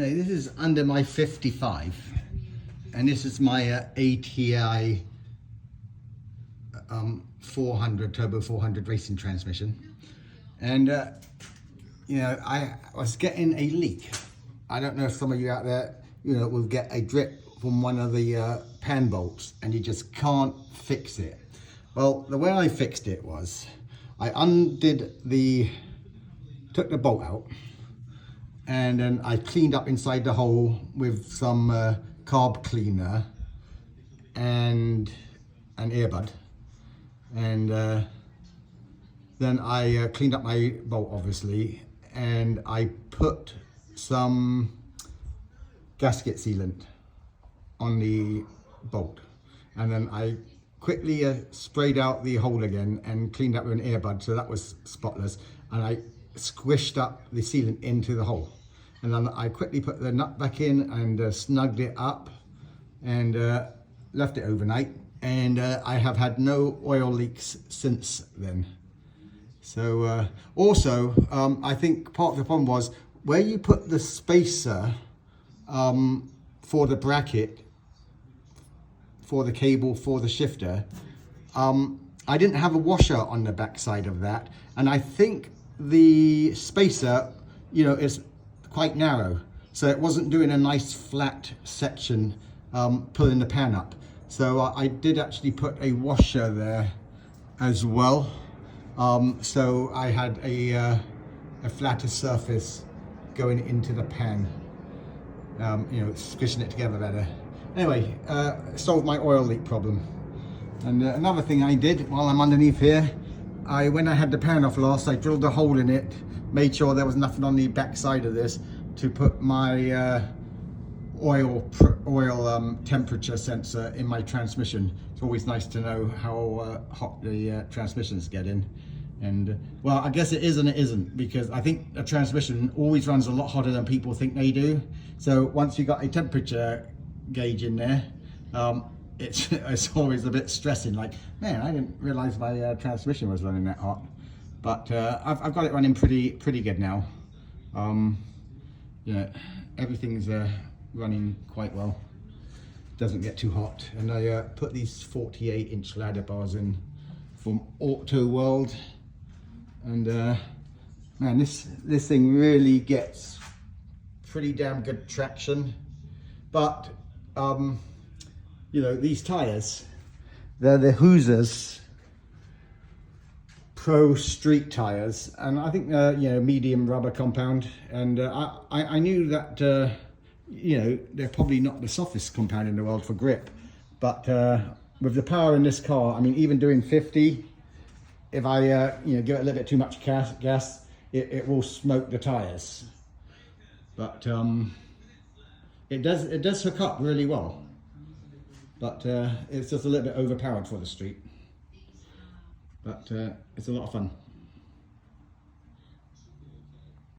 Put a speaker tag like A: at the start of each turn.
A: This is under my 55, and this is my ATI 400 Turbo 400 racing transmission. And you know, I was getting a leak. I don't know if some of you out there, you know, will get a drip from one of the pan bolts and you just can't fix it. Well, the way I fixed it was I took the bolt out, and then I cleaned up inside the hole with some carb cleaner and an earbud, and then I cleaned up my bolt, obviously, and I put some gasket sealant on the bolt, and then I quickly sprayed out the hole again and cleaned up with an earbud, so that was spotless, and I squished up the sealant into the hole. And then I quickly put the nut back in and snugged it up and left it overnight. And I have had no oil leaks since then. So also, I think part of the problem was where you put the spacer for the bracket, for the cable, for the shifter, I didn't have a washer on the back side of that. And I think the spacer, you know, is quite narrow, so it wasn't doing a nice flat section pulling the pan up. So I did actually put a washer there as well, so I had a flatter surface going into the pan, you know, squishing it together better. Anyway, solved my oil leak problem. And another thing I did while I'm underneath here, when I had the pan off last, I drilled a hole in it, made sure there was nothing on the back side of this, to put my oil temperature sensor in my transmission. It's always nice to know how hot the transmission's getting. And well, I guess it is and it isn't, because I think a transmission always runs a lot hotter than people think they do. So once you got a temperature gauge in there, it's always a bit stressing, like, man, I didn't realize my transmission was running that hot. But I've got it running pretty good now. Yeah, everything's running quite well. Doesn't get too hot. And I put these 48-inch ladder bars in from Auto World, and man, this thing really gets pretty damn good traction. But you know, these tires, they're the Hoosiers Pro Street tires, and I think you know, medium rubber compound, and I knew that you know, they're probably not the softest compound in the world for grip, but with the power in this car, I mean, even doing 50, if I you know, give it a little bit too much gas, it will smoke the tires. But it does hook up really well, but it's just a little bit overpowered for the street. But it's a lot of fun.